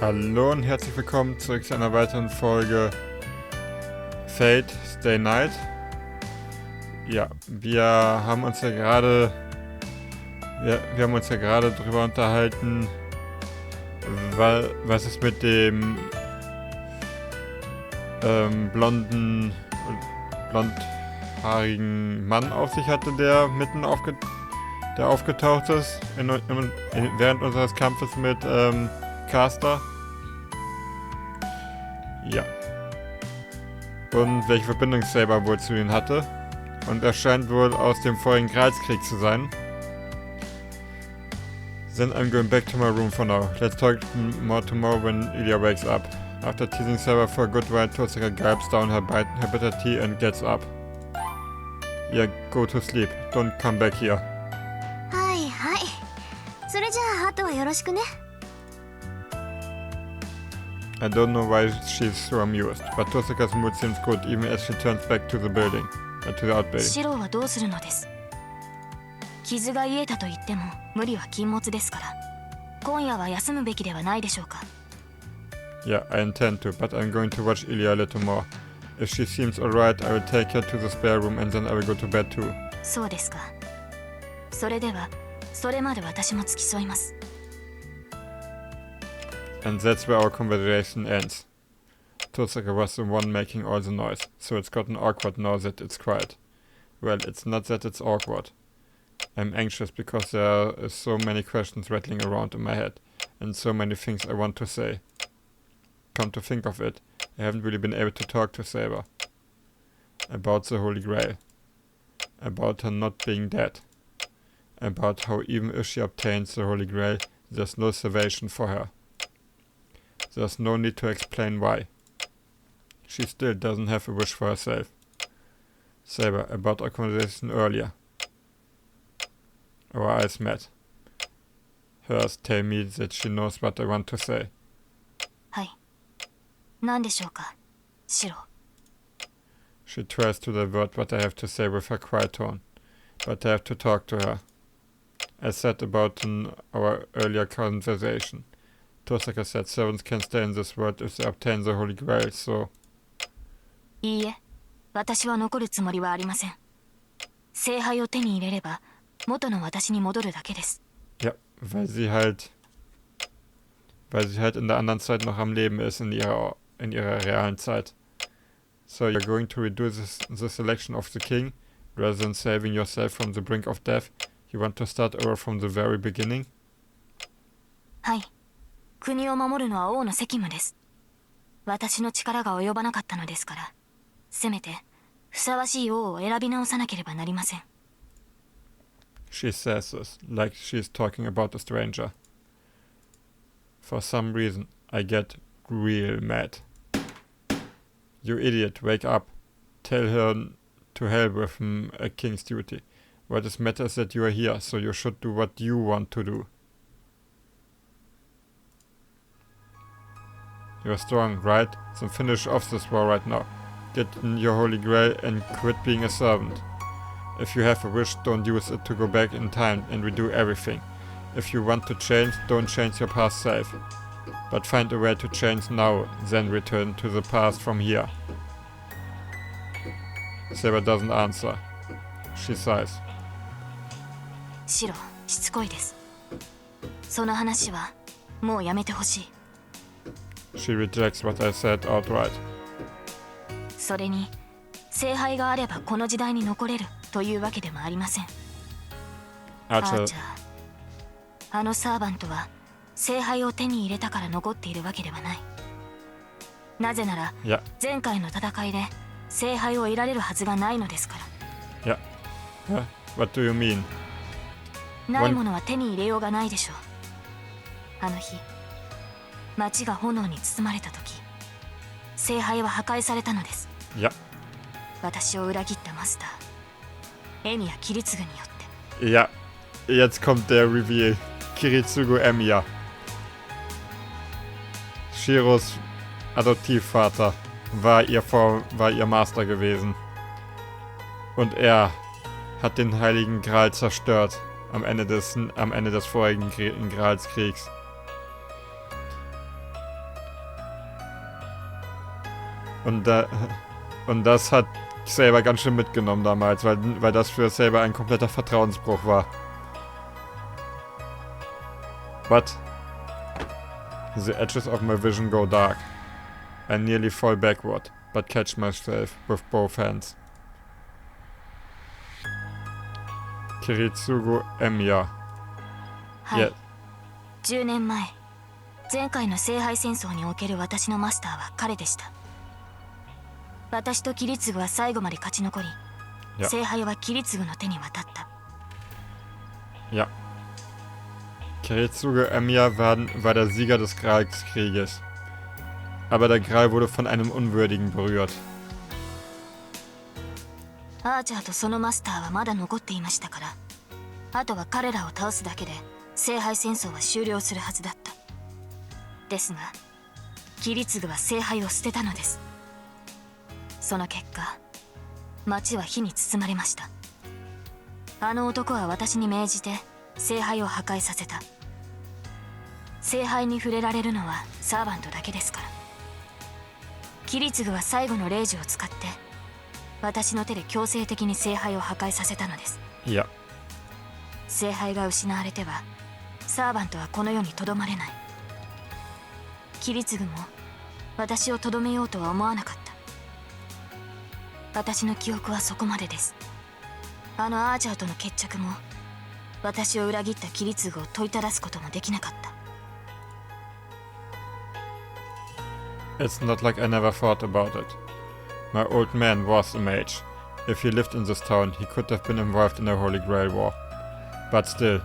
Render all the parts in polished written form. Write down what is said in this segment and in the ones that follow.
Hallo und herzlich willkommen zurück zu einer weiteren Folge Fate Stay Night. Ja, wir haben uns ja gerade darüber unterhalten, was es mit dem blondhaarigen Mann auf sich hatte, der aufgetaucht ist während unseres Kampfes mit Caster. Ja. Und welche Verbindung Saber wohl zu ihnen hatte. Und er scheint wohl aus dem vorigen Gralskrieg zu sein. Then I'm going back to my room for now. Let's talk more tomorrow when Ilya wakes up. After teasing Saber for a good while, Tosaka gulps down her bitter tea and gets up. Yeah, go to sleep. Don't come back here. はいはい。それじゃああとはよろしくね。I don't know why she's so amused, but Tosaka's mood seems good even as she turns back to the building, to the outbuilding. シロはどうするのです。傷が癒えたと言っても無理は禁物ですから、今夜は休むべきではないでしょうか。Yeah, I intend to, but I'm going to watch Ilya a little more. If she seems alright, I will take her to the spare room and then I will go to bed too. そうですか。それでは、それまで私も付き添います。And that's where our conversation ends. Tosaka was the one making all the noise, so it's gotten awkward now that it's quiet. Well, it's not that it's awkward. I'm anxious because there are so many questions rattling around in my head, and so many things I want to say. Come to think of it, I haven't really been able to talk to Saber. About the Holy Grail. About her not being dead. About how even if she obtains the Holy Grail, there's no salvation for her. There's no need to explain why. She still doesn't have a wish for herself. Saber, about our conversation earlier. Our eyes met. Hers tell me that she knows what I want to say. はい。何でしょうか、シロ。She tries to divert what I have to say with her quiet tone, but I have to talk to her. I said about our earlier conversation. Tosaka said servants can stay in this world if they obtain the Holy Grail, so... いいえ、私は残るつもりはありません。聖杯を手に入れれば、元の私に戻るだけです。Ja, weil sie halt in der anderen Zeit noch am Leben ist, in ihrer realen Zeit. So you're going to redo the selection of the king, rather than saving yourself from the brink of death. You want to start over from the very beginning? はい。国を守るのは王の責務です。私の力が及ばなかったのですから、せめてふさわしい王を選び直さなければなりません。She says this, like she's talking about a stranger. For some reason, I get real mad. You idiot, wake up. Tell her to hell with a king's duty. What is matter is that you are here, so you should do what you want to do. You're strong, right? Then finish off this war right now. Get in your Holy Grail and quit being a servant. If you have a wish, don't use it to go back in time and redo everything. If you want to change, don't change your past self. But find a way to change now, then return to the past from here. Saber doesn't answer. She sighs. シロ、しつこいです。その話はもうやめてほしい。She rejects what I said outright. それに、聖杯があればこの時代に残れるというわけでもありません。アーチャー、あのサーバントは聖杯を手に入れたから残っているわけではない。なぜなら、前回の戦いで聖杯を得られるはずがないのですから。What do you mean? ないものは手に入れようがないでしょう。あの日、町が炎に包まれた時、聖杯は破壊されたのです。私を裏切ったマスター、エミヤ・キリツグによって。Ja, jetzt kommt der Reveal. Kiritsugu Emiya. Shiros Adoptivvater war ihr Master gewesen. Und er hat den Heiligen Gral zerstört am Ende des vorigen Gralskriegs. Und das hat Saber ganz schön mitgenommen damals, weil das für Saber ein kompletter Vertrauensbruch war. But the edges of my vision go dark. I nearly fall backward, but catch myself with both hands. Kiritsugu Emiya. はい、 Yeah. 10年前、前回の聖杯戦争における私のマスターは彼でした。私とキリツグは最後まで勝ち残り、Ja. 聖杯はキリツグの手に渡った。Ja. Kiritsugu Emiya war der Sieger des Gralskrieges. Aber der Gral wurde von einem Unwürdigen berührt. アーチャーとそのマスターはまだ残っていましたから、あとは彼らを倒すだけで聖杯戦争は終了するはずだった。ですが、キリツグは聖杯を捨てたのです。その結果、町は火に包まれました。あの男は私に命じて聖杯を破壊させた。聖杯に触れられるのはサーバントだけですから。キリツグは最後の霊樹を使って私の手で強制的に聖杯を破壊させたのです。いや。聖杯が失われてはサーバントはこの世にとどまれない。キリツグも私をとどめようとは思わなかった。私の記憶はそこまでです。あのアーチャーとの決着も私を裏切ったキリツグを問いただすこともできなかった。It's not like I never thought about it. My old man was a mage. If he lived in this town, he could have been involved in a Holy Grail war. But still.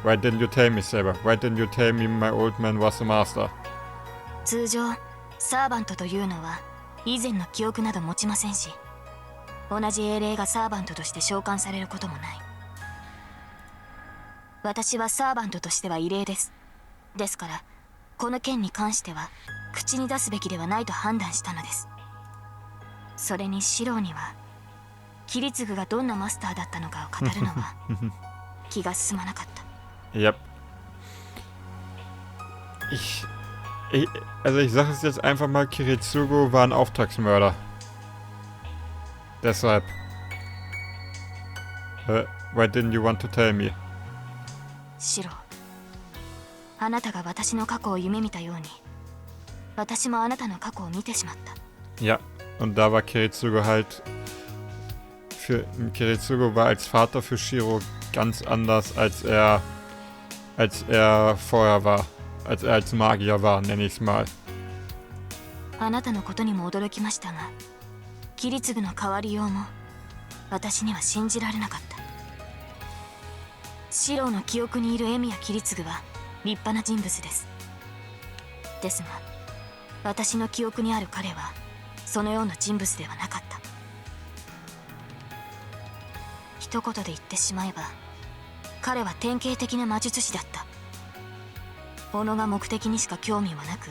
Why didn't you tell me, Saber? Why didn't you tell me my old man was a master? 通常、サーバントというのは以前の記憶など持ちませんし、同じ英霊がサーバントとして召喚されることもない。私はサーバントとしては異例です。ですから、この件に関しては口に出すべきではないと判断したのです。それにシローにはキリツグがどんなマスターだったのかを語るのは気が進まなかった。Yep. Also ich sage es jetzt einfach mal, Kiritsugu war ein Auftragsmörder. Deshalb. Why didn't you want to tell me? シロー、あなたが私の過去を夢見たように、私もあなたの過去を見てしまった。Ja, und da war Kiritsugu halt Kiritsugu war als Vater für Shiro ganz anders, als er vorher war, als er als Magier war, nenne ich es mal. あなたのことにも驚きましたが、キリツグの変わりようも私には信じられなかった。シローの記憶にいるエミやキリツグは立派な人物です。ですが、私の記憶にある彼はそのような人物ではなかった。一言で言ってしまえば、彼は典型的な魔術師だった。己が目的にしか興味はなく、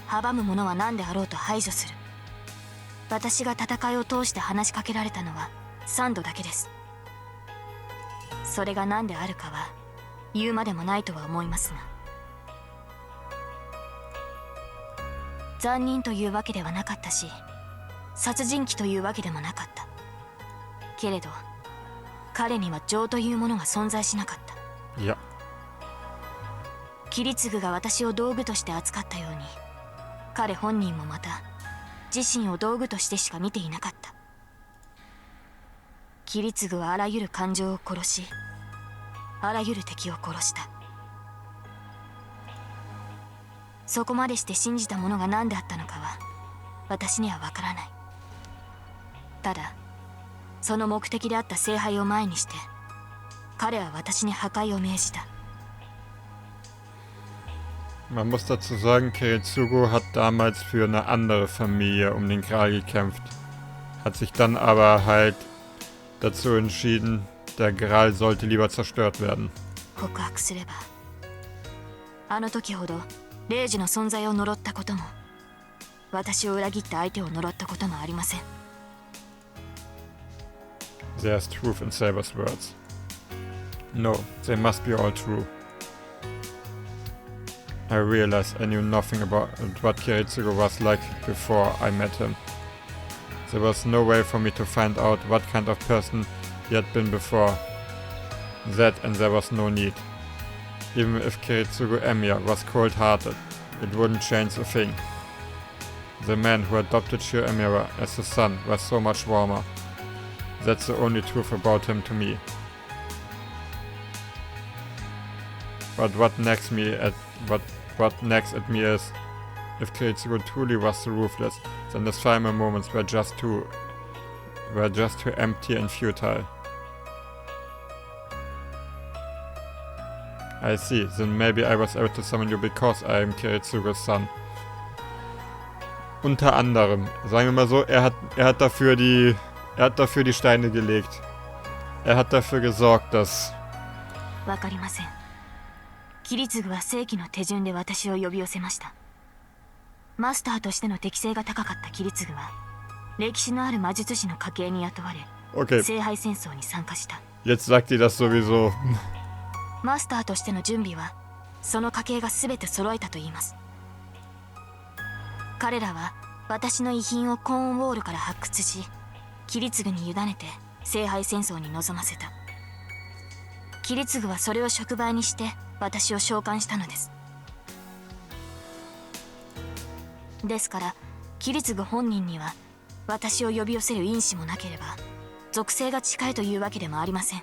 阻む者は何であろうと排除する。私が戦いを通して話しかけられたのは3度だけです。それが何であるかは言うまでもないとは思いますが、残忍というわけではなかったし、殺人鬼というわけでもなかった。けれど彼には情というものが存在しなかった。いや、キリツグが私を道具として扱ったように、彼本人もまた自身を道具としてしか見ていなかった。キリツグはあらゆる感情を殺し、あらゆる敵を殺した。そこまでして信じたものが何であったのかは私にはわからない。ただその目的であった聖杯を前にして、彼は私に破壊を命じた。Man muss dazu sagen, Kiritsugu hat damals für eine andere Familie um den Gral gekämpft. Hat sich dann aber halt dazu entschieden, der Gral sollte lieber zerstört werden. 告白すれば、あの時ほど霊樹の存在を呪ったことも、私を裏切った相手を呪ったこともありません。There's truth in Saber's words. No, they must be all true. I realized I knew nothing about what Kiritsugu was like before I met him. There was no way for me to find out what kind of person he had been before that, and there was no need. Even if Kiritsugu Emiya was cold-hearted, it wouldn't change a thing. The man who adopted Shio Emira as his son was so much warmer. That's the only truth about him to me. But what next at me is, if Kiritsugu truly was so ruthless, then his final moments were just too empty and futile. I see, then maybe I was able to summon you because I am Kiritsugu's son. Unter anderem, sagen wir mal so, er hat dafür die Steine gelegt. Er hat dafür gesorgt, dass... わかりません。キリツグは正規の手順で私を呼び寄せました。マスターとしての適性が高かったキリツグは、歴史のある魔術師の家系に雇われ、聖杯戦争に参加した。Jetzt sagt ihr das sowieso. マスターとしての準備は、その家系が全て揃えたと言います。彼らは私の遺品をコーンウォールから発掘し、キリツグに委ねて聖杯戦争に臨ませた。キリツグはそれを触媒にして私を召喚したのです。ですからキリツグ本人には私を呼び寄せる因子もなければ属性が近いというわけでもありません。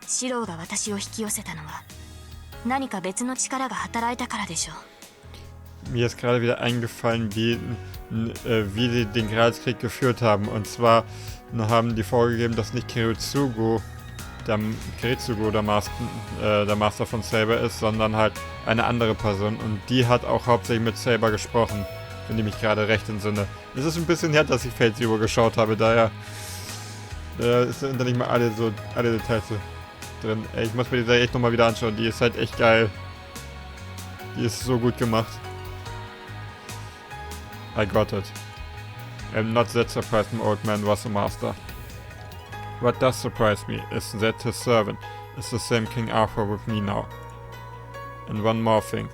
シロウが私を引き寄せたのは何か別の力が働いたからでしょう。Mir ist gerade wieder eingefallen, wie sie den Gralskrieg geführt haben. Und zwar haben die vorgegeben, dass nicht Kiritsugu der Master von Saber ist, sondern halt eine andere Person. Und die hat auch hauptsächlich mit Saber gesprochen, wenn ich mich gerade recht entsinne. Es ist ein bisschen her, dass ich Fate Zero geschaut habe, daher sind da nicht mal alle Details drin. Ey, ich muss mir die Serie echt nochmal wieder anschauen, die ist halt echt geil. Die ist so gut gemacht. I got it. I'm not that surprised my old man was a master. What does surprise me is that his servant is the same King Arthur with me now. And one more thing.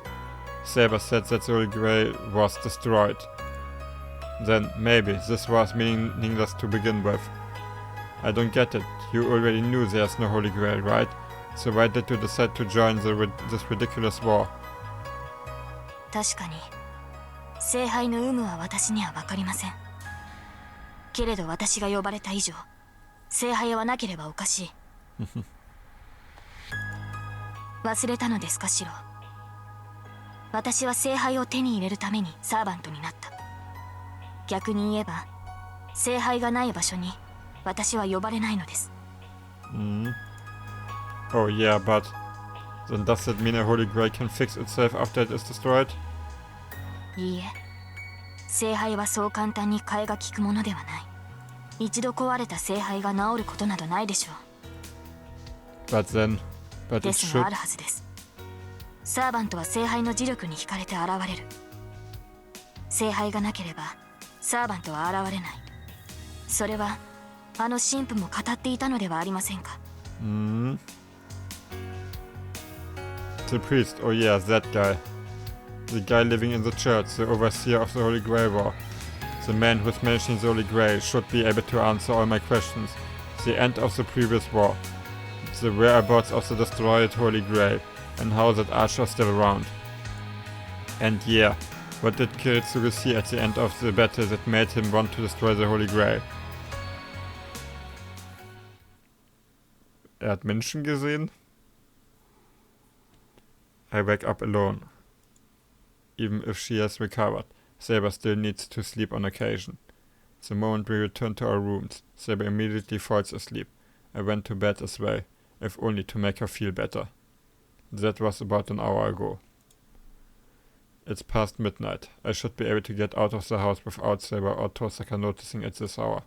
Saber said that the Holy Grail was destroyed. Then maybe this was meaningless to begin with. I don't get it. You already knew there's no Holy Grail, right? So why did you decide to join this ridiculous war? 確かに聖杯の有無は私には分かりません。けれど私が呼ばれた以上、聖杯はなければおかしい。忘れたのですか、シロ。私は聖杯を手に入れるためにサーバントになった。逆に言えば、聖杯がない場所に私は呼ばれないのです。Oh yeah, but then does that mean a Holy Grail can fix itself after it is destroyed? いいえ、聖杯はそう簡単に替えが利くものではない。一度壊れた聖杯が治ることなどないでしょう。ですがあるはずです。サーバントは聖杯の磁力に惹かれて現れる。聖杯がなければサーバントは現れない。それはあの神父も語っていたのではありませんか。The priest, oh yeah, that guy. The guy living in the church, the overseer of the Holy Grail War. The man who's managing the Holy Grail should be able to answer all my questions. The end of the previous war. The whereabouts of the destroyed Holy Grail. And how that Archer's still around. And yeah, what did Kiritsugu see at the end of the battle that made him want to destroy the Holy Grail? Er hat Menschen gesehen? I wake up alone. Even if she has recovered, Saber still needs to sleep on occasion. The moment we return to our rooms, Saber immediately falls asleep. I went to bed as well, if only to make her feel better. That was about an hour ago. It's past midnight. I should be able to get out of the house without Saber or Tosaka noticing at this hour.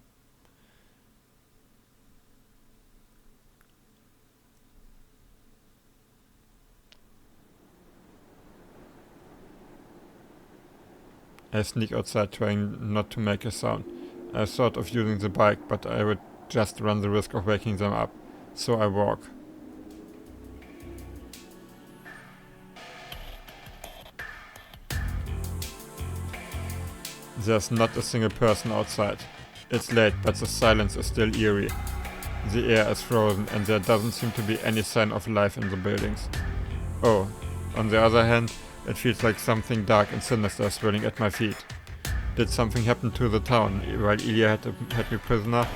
I sneak outside trying not to make a sound. I thought of using the bike, but I would just run the risk of waking them up. So I walk. There's not a single person outside. It's late, but the silence is still eerie. The air is frozen and there doesn't seem to be any sign of life in the buildings. Oh, on the other hand, it feels like something dark and sinister is swirling at my feet. Did something happen to the town while Ilya had me prisoner?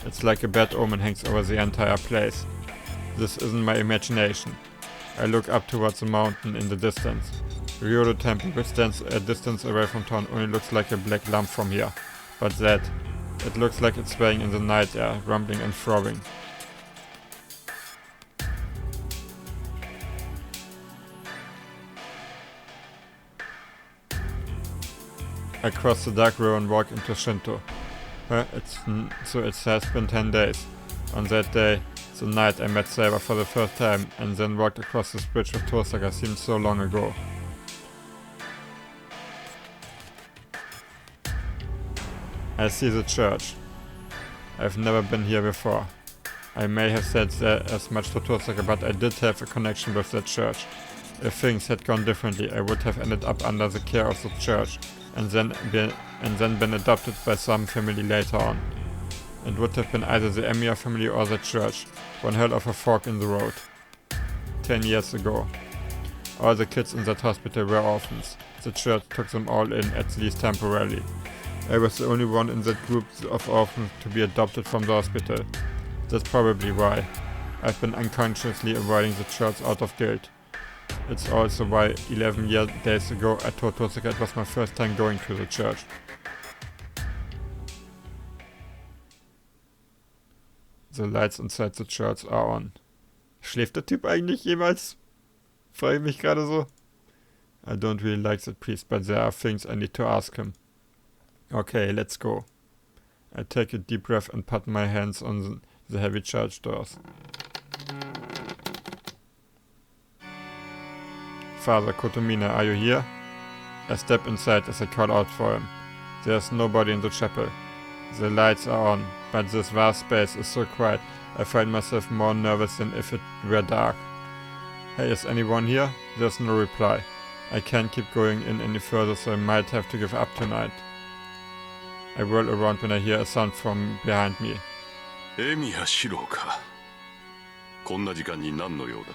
It's like a bad omen hangs over the entire place. This isn't my imagination. I look up towards the mountain in the distance. Ryodo Temple, which stands a distance away from town, only looks like a black lump from here. But that, it looks like it's swaying in the night air, rumbling and throbbing. I cross the dark road and walk into Shinto. So it has been 10 days. On that day, the night I met Saber for the first time and then walked across this bridge with Tosaka seemed so long ago. I see the church. I've never been here before. I may have said that as much to Tosaka, but I did have a connection with that church. If things had gone differently, I would have ended up under the care of the church and then been adopted by some family later on. It would have been either the Emiya family or the church, one hell of a fork in the road. 10 years ago. All the kids in that hospital were orphans. The church took them all in, at least temporarily. I was the only one in that group of orphans to be adopted from the hospital. That's probably why. I've been unconsciously avoiding the church out of guilt. It's also why 11 days ago I told Tosaka it was my first time going to the church. The lights inside the church are on. Schläft der Typ eigentlich jemals? Frage ich mich gerade so. I don't really like that priest, but there are things I need to ask him. Okay, let's go. I take a deep breath and put my hands on the heavy church doors. Father Kotomina, are you here? I step inside as I call out for him. There's nobody in the chapel. The lights are on, but this vast space is so quiet I find myself more nervous than if it were dark. Hey, is anyone here? There's no reply. I can't keep going in any further, so I might have to give up tonight. I whirl around when I hear a sound from behind me. エミヤ四郎か。こんな時間に何の用だ?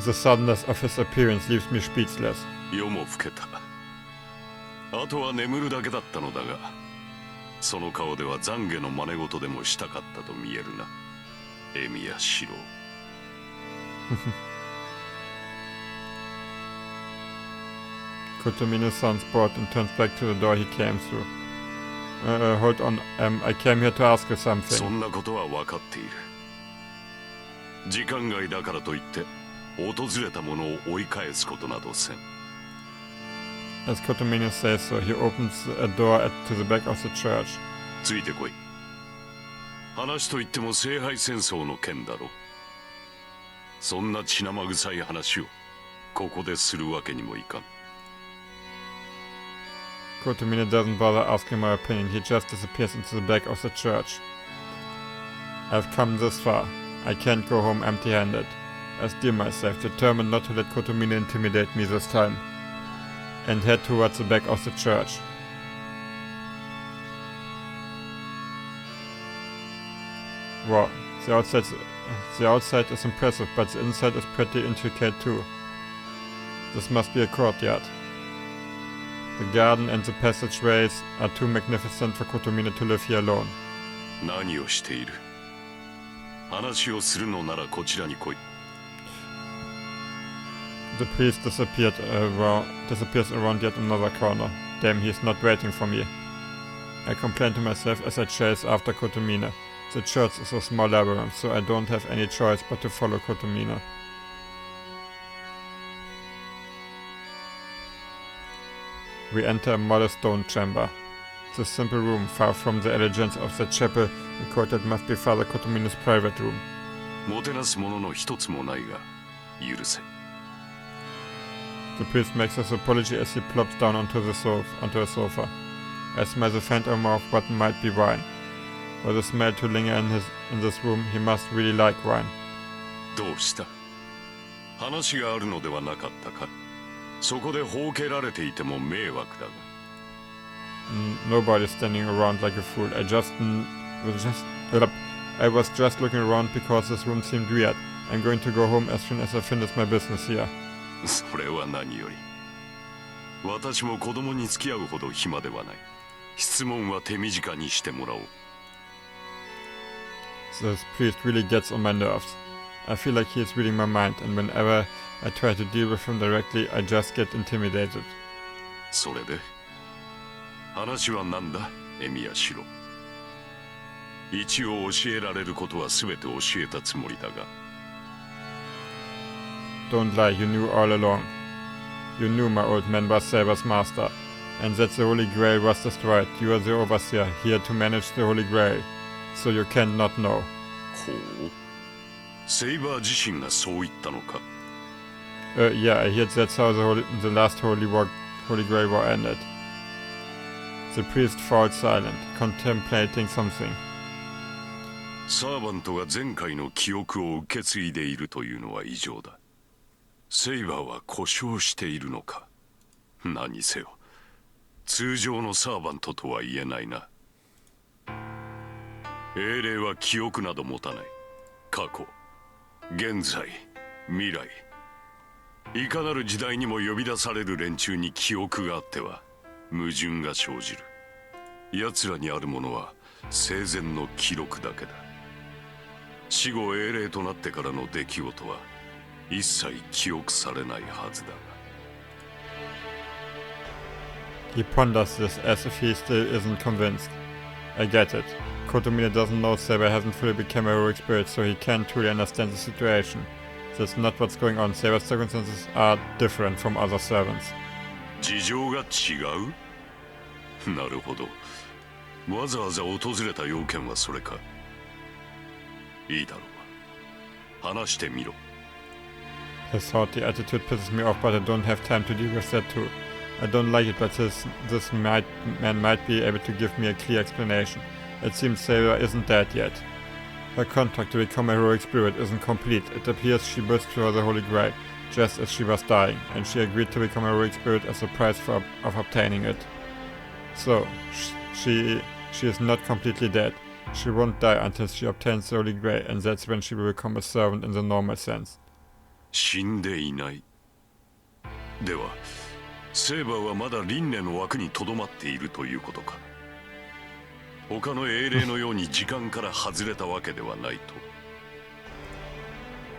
The suddenness of his appearance leaves me speechless. 夜も更けた。あとは眠るだけだったのだが、その顔では懺悔の真似事でもしたかったと見えるな。エミヤ四郎。Kotomino sounds bored and turns back to the door he came through. Hold on, I came here to ask you something. そんなことは分かっている。時間外だからといって、訪れたものを追い返すことなどせん。As Kotomino says so, he opens a door to the back of the church. ついてこい。話といっても聖杯戦争の件だろ。そんな血生臭い話をここでするわけにもいかん。Kotomino doesn't bother asking my opinion, he just disappears into the back of the church. I've come this far. I can't go home empty-handed. I steel myself, determined not to let Kotomino intimidate me this time, and head towards the back of the church. Wow, the outside is impressive, but the inside is pretty intricate too. This must be a courtyard. The garden and the passageways are too magnificent for Kotomino to live here alone. 何をしている? 話をするのならこちらに来い。The priest disappears around yet another corner. Damn, he's not waiting for me. I complain to myself as I chase after Kotomino. The church is a small labyrinth, so I don't have any choice but to follow Kotomino. We enter a modest stone chamber. It's a simple room, far from the elegance of the chapel, a court that must be Father Kotomino's private room. もてなすものの一つもないが、許せ。The priest makes his apology as he plops down onto a sofa. I smell the faint aroma of what might be wine. For the smell to linger in this room, he must really like wine. どうした? 話があるのではなかったか?そこでほうけられていても迷惑だが。Nobody's standing around like a fool. I was just looking around because this room seemed weird. I'm going to go home as soon as I finish my business here. それは何より。私も子供に付き合うほど暇ではない。質問は手短にしてもらおう。This priest really gets on my nerves. I feel like he is reading my mind, and whenever I try to deal with him directly, I just get intimidated. それで話は何だ、エミヤシロ。一応教えられることは全て教えたつもりだが。Don't lie, you knew all along. You knew my old man was Saber's master, and that the Holy Grail was destroyed. You are the overseer, here to manage the Holy Grail, so you can't not know. ほう。セイバー自身がそう言ったのか。Yeah, I heard that's how the last Holy Grail war ended. The priest falls silent, contemplating something. サーバントが前回の記憶を受け継いでいるというのは異常だ。セイバーは故障しているのか。何せよ、通常のサーバントとは言えないな。英霊は記憶など持たない。過去、現在、未来、いかなる時代にも呼び出される連中に記憶があっては矛盾が生じる。奴らにあるものは生前の記録だけだ。死後英霊となってからの出来事は一切記憶されないはずだが。He ponders this as if he still isn't convinced. I get it. Kotomine doesn't know Saber hasn't fully become a heroic spirit, so he can't truly understand the situation. That's not what's going on. Saber's circumstances are different from other servants. 事情が違う？なるほど。わざわざ訪れた要件はそれか。いいだろう。話してみろ。His haughty attitude pisses me off, but I don't have time to deal with that too. I don't like it, but this man might be able to give me a clear explanation. It seems Saber isn't dead yet. Her contract to become a heroic spirit isn't complete. It appears she wished for the Holy Grail, just as she was dying, and she agreed to become a heroic spirit as a price of obtaining it. So, she is not completely dead. She won't die until she obtains the Holy Grail, and that's when she will become a servant in the normal sense. 死んでいない。では、セーバーはまだ輪廻の枠にとどまっているということか。他の英霊のように時間から外れたわけではないと。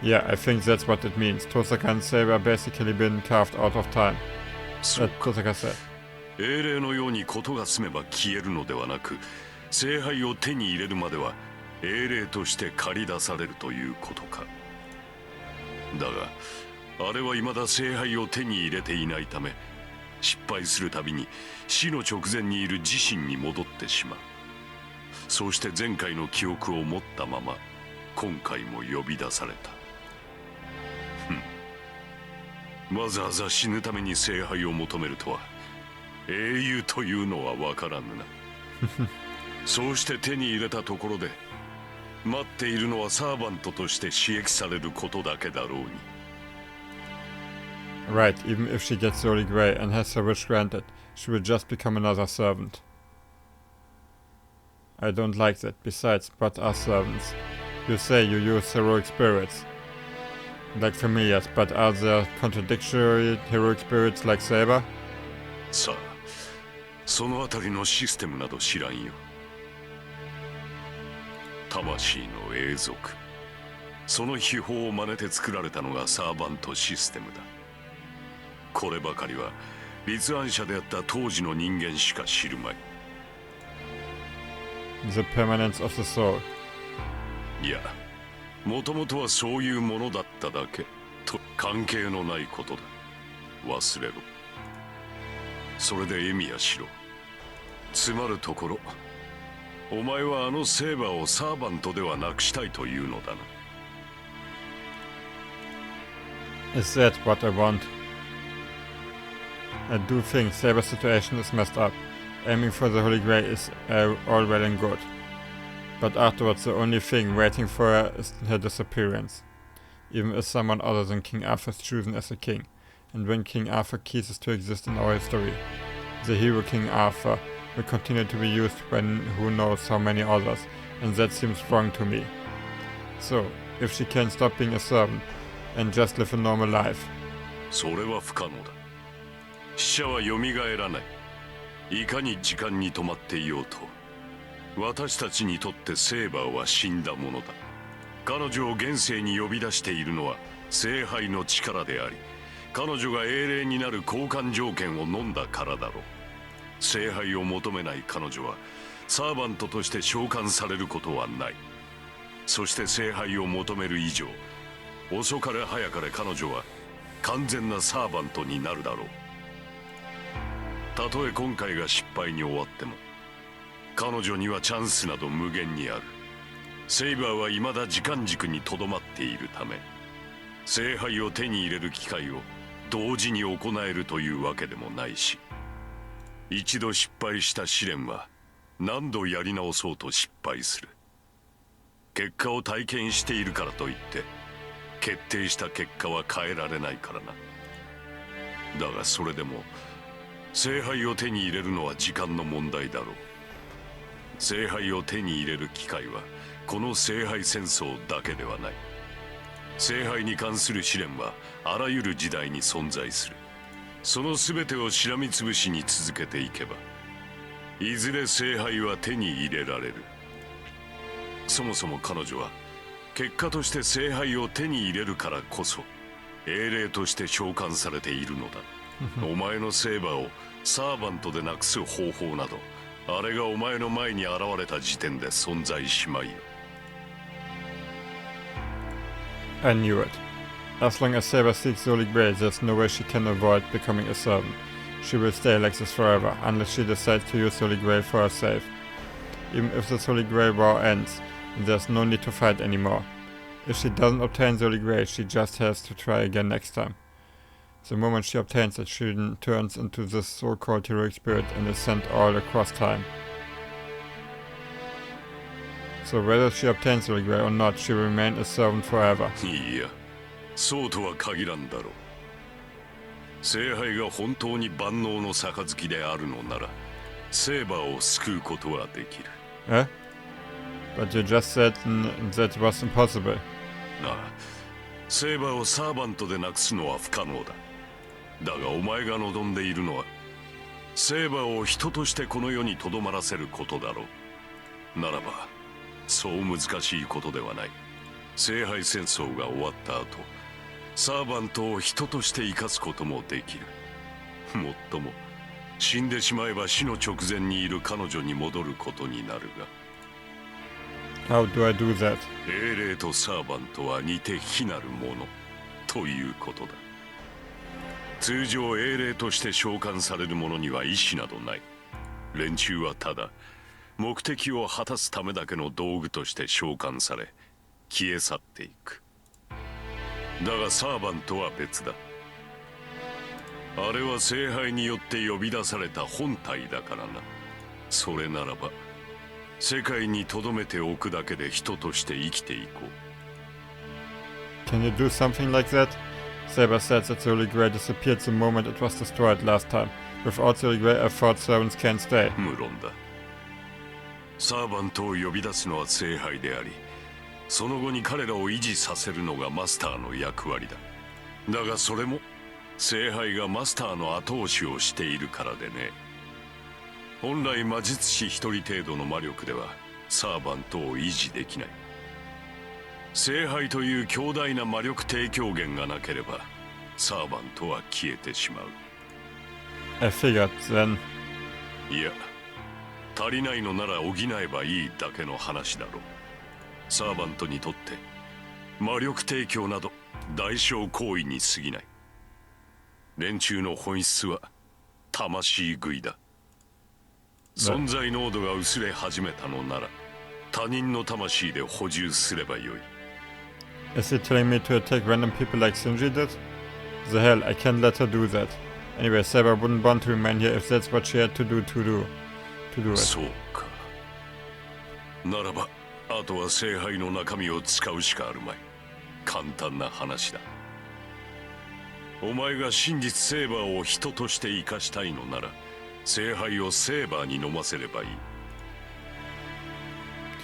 Yeah, I think that's what it means. Tosaka and Saber basically been carved out of time. Tosaka said. 英霊のようにことが済めば消えるのではなく、聖杯を手に入れるまでは英霊として駆り出されるということか。だが、あれは未だ聖杯を手に入れていないため、失敗するたびに死の直前にいる自身に戻ってしまう。そうして前回の記憶を持ったまま、今回も呼び出された。わざわざ死ぬために聖杯を求めるとは、英雄というのは分からぬな。そうして手に入れたところで、待っているのはサーバントとして刺激されることだけだろうに。Right, even if she gets the Holy Grail and has her wish granted, she will just become another servant. I don't like that. Besides, what are servants? You say you use heroic spirits, like familiars, but are there contradictory heroic spirits like Saber? さあ、そのあたりのシステムなど知らんよ。魂の永続。その秘宝を真似て作られたのがサーバントシステムだ。こればかりは立案者であった当時の人間しか知るまい。The permanence of the soul. いや、もともとはそういうものだっただけと関係のないことだ。忘れろ。それでエミヤしろ。つまるところ、お前はあのセーバーをサーバントではなくしたいというのだな。Is that what I want? I do think Saber's situation is messed up. Aiming for the Holy Grail is all well and good. But afterwards the only thing waiting for her is her disappearance. Even if someone other than King Arthur is chosen as a king. and when King Arthur ceases to exist in our history. The hero King Arthur will continue to be used when who knows how many others, and that seems wrong to me. So, if she can stop being a servant and just live a normal life. それは不可能だ。死者は蘇らない。いかに時間に止まっていようと、私たちにとってセーバーは死んだものだ。彼女を現世に呼び出しているのは聖杯の力であり、彼女が英霊になる交換条件を飲んだからだろう。聖杯を求めない彼女はサーバントとして召喚されることはない。そして聖杯を求める以上、遅かれ早かれ彼女は完全なサーバントになるだろう。たとえ今回が失敗に終わっても、彼女にはチャンスなど無限にある。セイバーは未だ時間軸にとどまっているため、聖杯を手に入れる機会を同時に行えるというわけでもないし、一度失敗した試練は何度やり直そうと失敗する。結果を体験しているからといって決定した結果は変えられないからな。だがそれでも聖杯を手に入れるのは時間の問題だろう。聖杯を手に入れる機会はこの聖杯戦争だけではない。聖杯に関する試練はあらゆる時代に存在する。その全てをしらみつぶしに続けていけば、いずれ聖杯は手に入れられる。そもそも彼女は結果として聖杯を手に入れるからこそ英霊として召喚されているのだ。お前のセーバーをサーバントでなくす方法など、あれがお前の前に現れた時点で存在しまいよ。I knew it. As long as Saber seeks Holy Grail, there's no way she can avoid becoming a servant. She will stay like this forever, unless she decides to use Holy Grail for herself. Even if this Holy Grail war ends, there's no need to fight anymore. If she doesn't obtain the Holy Grail, she just has to try again next time. The moment she obtains it, she turns into this so-called heroic spirit and is sent all across time. So whether she obtains the Holy Grail or not, she will remain a servant forever. いや、そうとは限らんだろう。聖杯が本当に万能の杯であるのなら、セーバーを救うことはできる。Eh? But you just said that was impossible. なあ、セーバーをサーバントでなくすのは不可能だ。だがお前が望んでいるのは、セーバーを人としてこの世にとどまらせることだろう。ならば、そう難しいことではない。聖杯戦争が終わった後、サーバントを人として生かすこともできる。もっとも、死んでしまえば死の直前にいる彼女に戻ることになるが。How do I do that? 英霊とサーバントは似て非なるものということだ。通常英霊として召喚される者には意志などない。連中はただ目的を果たすためだけの道具として召喚され消え去っていく。だがサーバントは別だ。あれは聖杯によって呼び出された本体だからな。それならば世界に留めておくだけで人として生きていこう。Can you do something like that? Saber said that the Holy Grail disappeared the moment it was destroyed last time. Without the Holy Grail, I thought servants can't stay. 無論だ。サーバントを呼び出すのは聖杯であり、その後に彼らを維持させるのがマスターの役割だ。だがそれも聖杯がマスターの後押しをしているからでね。本来魔術師一人程度の魔力ではサーバントを維持できない。聖杯という強大な魔力提供源がなければサーバントは消えてしまう。I figured then. いや、足りないのなら補えばいいだけの話だろう。サーバントにとって魔力提供など代償行為に過ぎない。連中の本質は魂食いだ。存在濃度が薄れ始めたのなら他人の魂で補充すればよい。Is he telling me to attack random people like Shinji did? The hell, I can't let her do that. Anyway, Saber wouldn't want to remain here if that's what she had to do it. そうか。ならば、あとは聖杯の中身を使うしかあるまい。簡単な話だ。お前が真実セーバーを人として生かしたいのなら、聖杯をセーバーに飲ませればいい。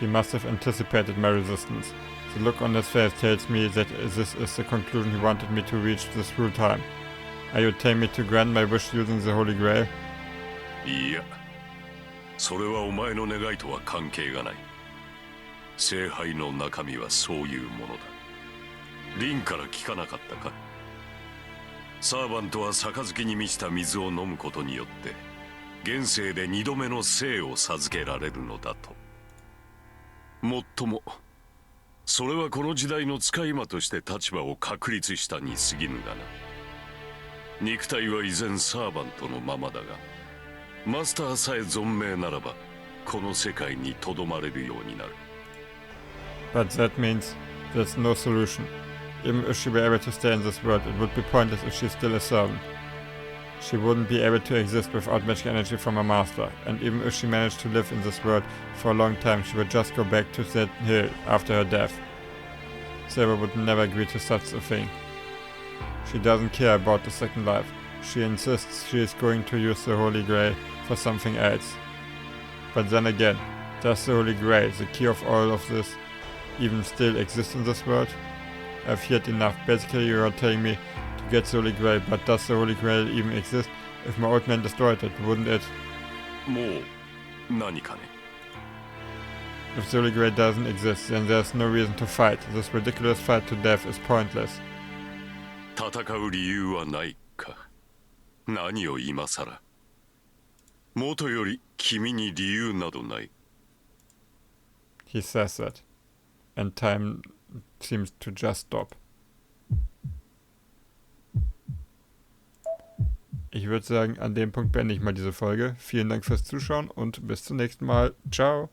He must have anticipated my resistance. The look on his face tells me that this is the conclusion he wanted me to reach this whole time. Are you telling me to grant my wish using the Holy Grail? いや、それはお前の願いとは関係がない。聖杯の中身はそういうものだ。リンから聞かなかったか？サーバントは杯に満ちた水を飲むことによって現世で2度目の生を授けられるのだと。もっともそれはこの時代の使い魔として立場を確立したに過ぎぬがな。肉体は依然サーバントのままだが、マスターさえ存命ならばこの世界にとどまれるようになる。 But that means there's no solution. Even if she were able to stay in this world, it would be pointless if she's still a servant. She wouldn't be able to exist without magic energy from her master, and even if she managed to live in this world for a long time, she would just go back to that hill after her death. Saber would never agree to such a thing. She doesn't care about the second life. She insists she is going to use the Holy Grail for something else. But then again, does the Holy Grail, the key of all of this, even still exist in this world? I've heard enough. Basically, you are telling me to get the Holy Grail, but does the Holy Grail even exist? If my old man destroyed it, wouldn't it? もう何かね。If the Holy Grail doesn't exist, then there's no reason to fight. This ridiculous fight to death is pointless. 戦う理由はないか。何を今さら。もとより君に理由などない。He says that. And time seems to just stop. Ich würde sagen, an dem Punkt beende ich mal diese Folge. Vielen Dank fürs Zuschauen und bis zum nächsten Mal. Ciao.